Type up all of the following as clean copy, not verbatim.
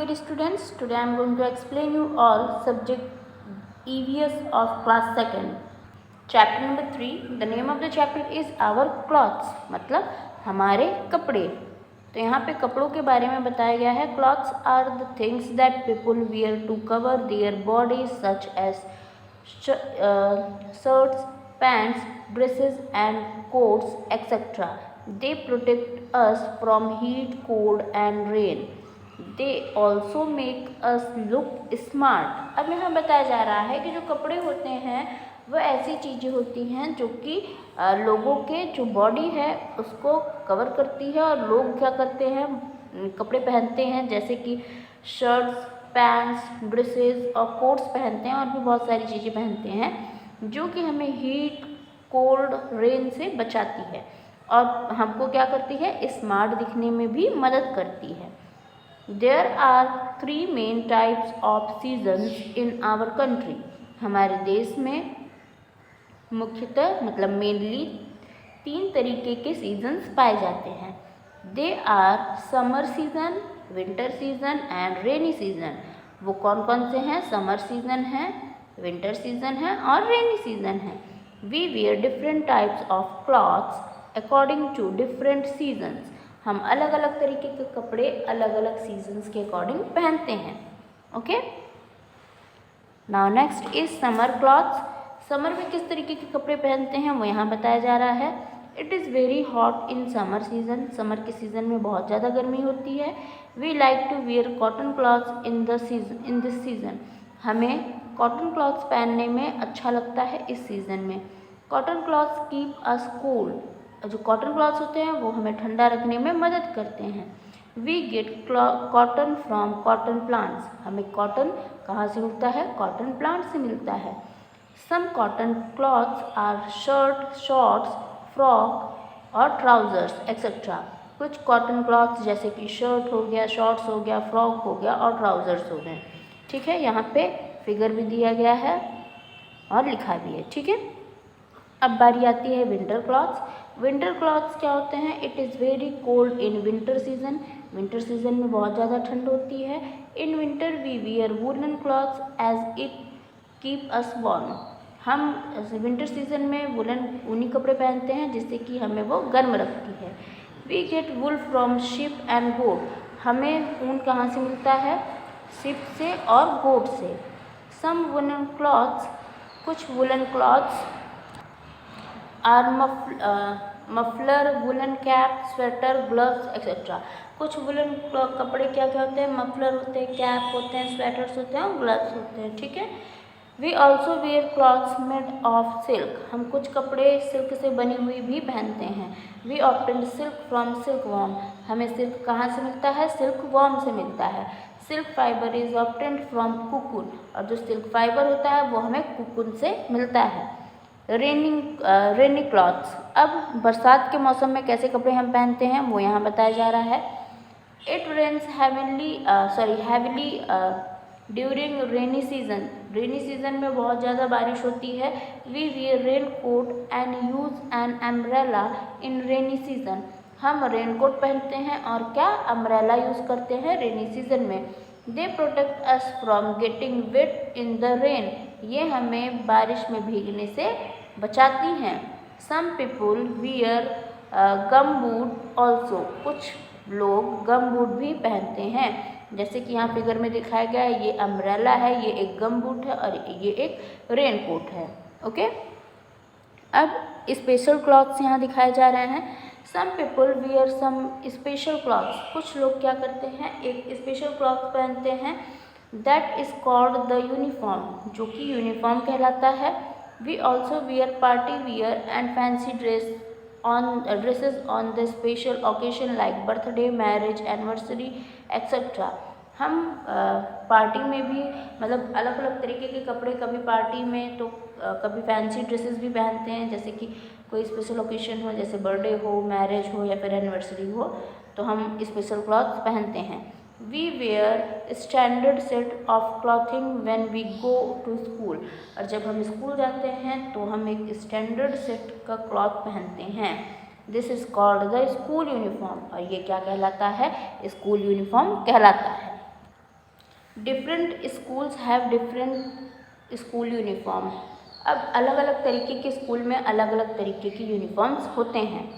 dear students, today I am going to explain you all subject EVS of class 2nd. Chapter number 3, the name of the chapter is our clothes, मतलब हमारे कपड़े. तो यहाँ पे कपड़ों के बारे में बताया गया है. Clothes are the things that people wear to cover their bodies such as shirts, pants, dresses and coats, etc. They protect us from heat, cold and rain. They also make us look smart. अब यहाँ बताया जा रहा है कि जो कपड़े होते हैं वह ऐसी चीज़ें होती हैं जो कि लोगों के जो बॉडी है उसको कवर करती है और लोग क्या करते हैं कपड़े पहनते हैं जैसे कि शर्ट्स, पैंट्स, ड्रेसेस और कोट्स पहनते हैं और भी बहुत सारी चीज़ें पहनते हैं जो कि हमें हीट, कोल्ड, रेन से बचाती है और हमको क्या करती है स्मार्ट दिखने में भी मदद करती है. There are 3 main types of seasons in our country. हमारे देश में मुख्यतः मतलब मेनली 3 तरीके के सीजन्स पाए जाते हैं. They are summer season, winter season and rainy season. वो कौन कौन से हैं? समर सीजन है, विंटर सीजन है और रेनी सीजन है. We wear different types of clothes according to different seasons. हम अलग अलग तरीके के कपड़े अलग अलग सीजन्स के अकॉर्डिंग पहनते हैं. Okay, now next is summer clothes. Summer में किस तरीके के कपड़े पहनते हैं वो यहाँ बताया जा रहा है. It is very hot in summer season. Summer के सीज़न में बहुत ज़्यादा गर्मी होती है. We like to wear cotton clothes in this season. हमें कॉटन क्लॉथ्स पहनने में अच्छा लगता है इस सीज़न में. Cotton clothes keep us cool. जो कॉटन क्लॉथ्स होते हैं वो हमें ठंडा रखने में मदद करते हैं. We get cotton from cotton plants. हमें कॉटन कहाँ से मिलता है? कॉटन प्लांट से मिलता है. Some cotton clothes are shirt, shorts, frock और ट्राउजर्स एक्सेट्रा. कुछ कॉटन क्लॉथ्स जैसे कि शर्ट हो गया, शॉर्ट्स हो गया, फ्रॉक हो गया और ट्राउजर्स हो गए. ठीक है, यहाँ पे फिगर भी दिया गया है और लिखा भी है. ठीक है, अब बारी आती है विंटर क्लॉथ्स. विंटर क्लॉथ्स क्या होते हैं? It is very cold in winter season. Winter season में बहुत ज़्यादा ठंड होती है. In winter we wear woollen clothes as it keep us warm. हम विंटर सीजन में वुलन ऊनी कपड़े पहनते हैं जिससे कि हमें वो गर्म रखती है. We get wool from sheep and goat. हमें ऊन कहाँ से मिलता है? शिप से और गोट से. सम वुलन क्लॉथ्स, कुछ woollen clothes are muffler, woollen cap, sweater, gloves etcetera. कुछ वुलन कपड़े क्या क्या होते हैं? मफलर होते हैं, कैप होते हैं, स्वेटर्स होते हैं और ग्लव्स होते हैं. ठीक है. We also wear clothes made of silk. हम कुछ कपड़े सिल्क से बनी हुई भी पहनते हैं. We obtain silk from silkworm. हमें सिल्क कहाँ से मिलता है? सिल्क वॉर्म से मिलता है. Silk fibre is obtained from cocoon. और जो सिल्क फाइबर होता है वो हमें कुकुन से मिलता है. रेनी क्लॉथ्स. अब बरसात के मौसम में कैसे कपड़े हम पहनते हैं वो यहाँ बताया जा रहा है. It rains heavily during rainy season. Rainy season में बहुत ज़्यादा बारिश होती है. We wear raincoat and use an umbrella in rainy season. हम रेन कोट पहनते हैं और क्या अम्ब्रेला यूज़ करते हैं रेनी सीजन में. They protect us from getting wait in the rain. ये हमें बारिश में भीगने से बचाती हैं. सम पीपुल वियर गम बूट ऑल्सो. कुछ लोग गम बूट भी पहनते हैं जैसे कि यहाँ फिगर में दिखाया गया है. ये अम्ब्रेला है, ये एक गम बूट है और ये एक रेन कोट है. ओके, अब स्पेशल क्लॉथ्स यहाँ दिखाए जा रहे हैं. Some people wear some special clothes. कुछ लोग क्या करते हैं? एक स्पेशल क्लॉथ पहनते हैं. That is called the uniform, जो कि यूनिफॉर्म कहलाता है. We also wear party wear and fancy dresses on the special occasion like birthday, marriage, anniversary etcetera. हम पार्टी में भी मतलब अलग अलग तरीके के कपड़े, कभी पार्टी में तो कभी फैंसी ड्रेसेस भी पहनते हैं जैसे कि कोई स्पेशल ओकेजन हो जैसे बर्थडे हो, मैरिज हो या फिर एनिवर्सरी हो तो हम स्पेशल क्लॉथ्स पहनते हैं. We wear standard set of clothing when we go to school. और जब हम स्कूल जाते हैं तो हम एक स्टैंडर्ड सेट का क्लॉथ पहनते हैं. This is called the school uniform. और ये क्या कहलाता है? स्कूल यूनिफॉर्म कहलाता है. Different schools have different school uniform. अब अलग अलग तरीके के स्कूल में अलग अलग तरीके के यूनिफॉर्म्स होते हैं।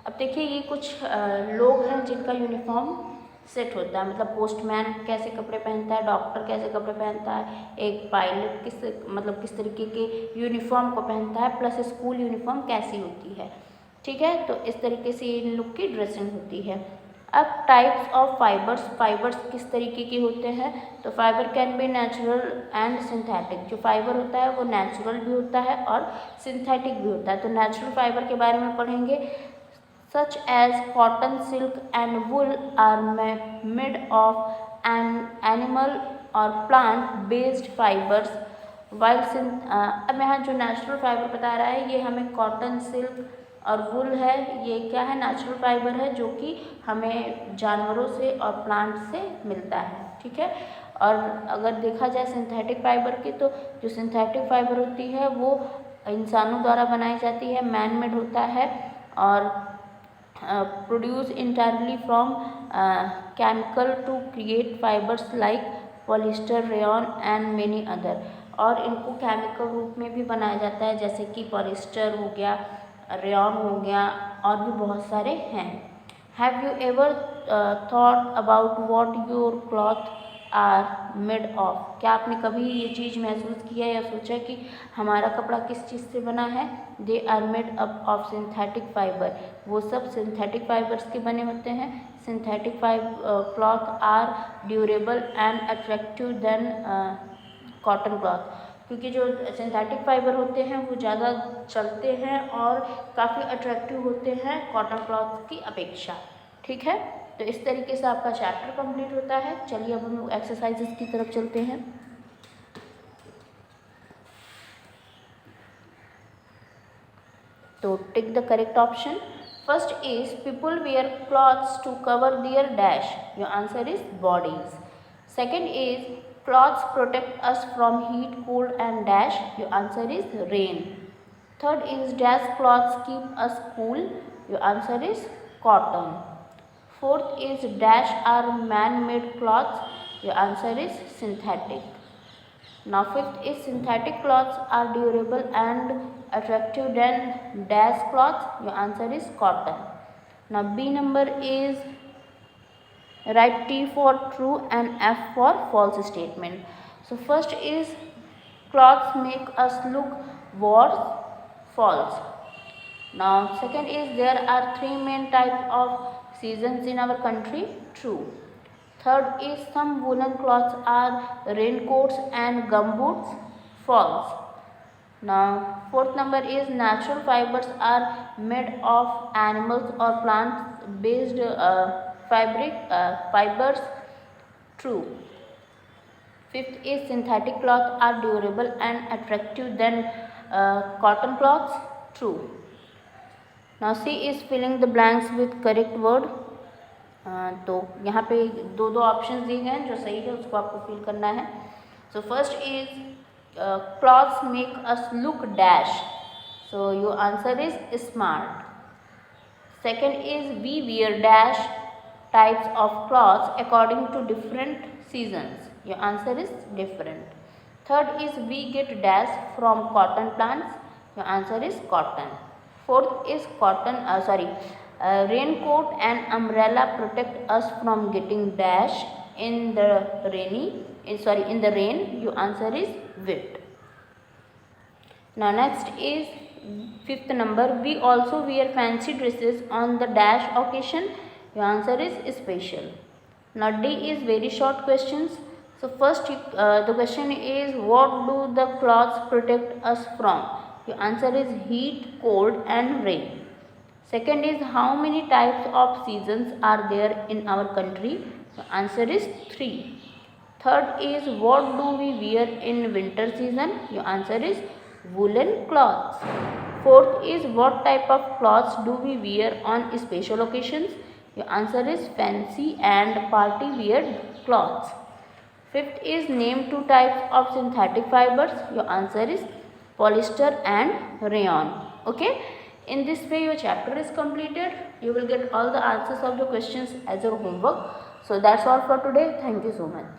अब देखिए ये कुछ लोग हैं जिनका यूनिफॉर्म सेट होता है, मतलब पोस्टमैन कैसे कपड़े पहनता है, डॉक्टर कैसे कपड़े पहनता है, एक पायलट किस तरीके के यूनिफॉर्म को पहनता है, प्लस स्कूल यूनिफॉर्म कैसी होती है। ठीक है, तो इस तरीके से इन लोग की ड्रेसिंग होती है। अब टाइप्स ऑफ फाइबर्स किस तरीके के होते हैं, तो fibre can be natural and synthetic. जो फाइबर होता है वो नेचुरल भी होता है और सिंथेटिक भी होता है। तो नेचुरल फाइबर के बारे में पढ़ेंगे, such as cotton, silk and wool are made of an animal or plant based fibers, while अब यहाँ जो नेचुरल फाइबर बता रहा है ये हमें कॉटन, सिल्क और वुल है, ये क्या है, नेचुरल फाइबर है जो कि हमें जानवरों से और प्लांट से मिलता है। ठीक है, और अगर देखा जाए सिंथेटिक फाइबर की, तो जो सिंथेटिक फाइबर होती है वो इंसानों द्वारा बनाई जाती है, मैन मेड होता है और produce entirely from chemical to create fibres like polyester, rayon and many other. और इनको केमिकल रूप में भी बनाया जाता है, जैसे कि पॉलिस्टर हो गया, रेयॉन हो गया और भी बहुत सारे हैं। Have you ever thought about what your cloth are made of. क्या आपने कभी ये चीज़ महसूस किया या सोचा कि हमारा कपड़ा किस चीज़ से बना है। They are made up of synthetic fibre. वो सब सिंथेटिक फाइबर्स के बने होते हैं। Synthetic cloth are durable and attractive than cotton cloth. क्योंकि जो सिंथेटिक फाइबर होते हैं वो ज़्यादा चलते हैं और काफ़ी अट्रैक्टिव होते हैं कॉटन क्लॉथ की अपेक्षा। ठीक है, तो इस तरीके से आपका चैप्टर कंप्लीट होता है। चलिए अब हम लोग एक्सरसाइजेस की तरफ चलते हैं। तो tick the correct option. First is people wear clothes to cover their dash. Your answer is bodies. Second is clothes protect us from heat, cold and dash. Your answer is rain. Third is dash clothes keep us cool. Your answer is cotton. Fourth is dash are man-made cloths. Your answer is synthetic. Now fifth is synthetic cloths are durable and attractive than dash cloths. Your answer is cotton. Now B number is write T for true and F for false statement. So first is clothes make us look worse. False. Now second is there are three main types of seasons in our country. True. Third is some woolen cloths are raincoats and gumboots. False. Now fourth number is natural fibers are made of animals or plants based fibers. True. Fifth is synthetic cloths are durable and attractive than cotton cloths. True. Now C is filling the blanks with correct word. तो यहाँ पे दो options दिए गए हैं, जो सही है उसको आपको फिल करना है। So first is clothes make us look dash. So your answer is smart. Second is we wear dash types of clothes according to different seasons. Your answer is different. Third is we get dash from cotton plants. Your answer is cotton. Fourth is raincoat and umbrella protect us from getting dash in the rain. Your answer is wet. Now next is fifth number. We also wear fancy dresses on the dash occasion. Your answer is special. Now D is very short questions. So first the question is what do the clothes protect us from? Your answer is heat, cold and rain. Second is how many types of seasons are there in our country? The answer is 3. Third is what do we wear in winter season? Your answer is woolen cloths. Fourth is what type of cloths do we wear on special occasions? Your answer is fancy and party wear cloths. Fifth is name two types of synthetic fibers. Your answer is polyester and rayon. Okay, in this way your chapter is completed. You will get all the answers of the questions as your homework. So that's all for today. Thank you so much.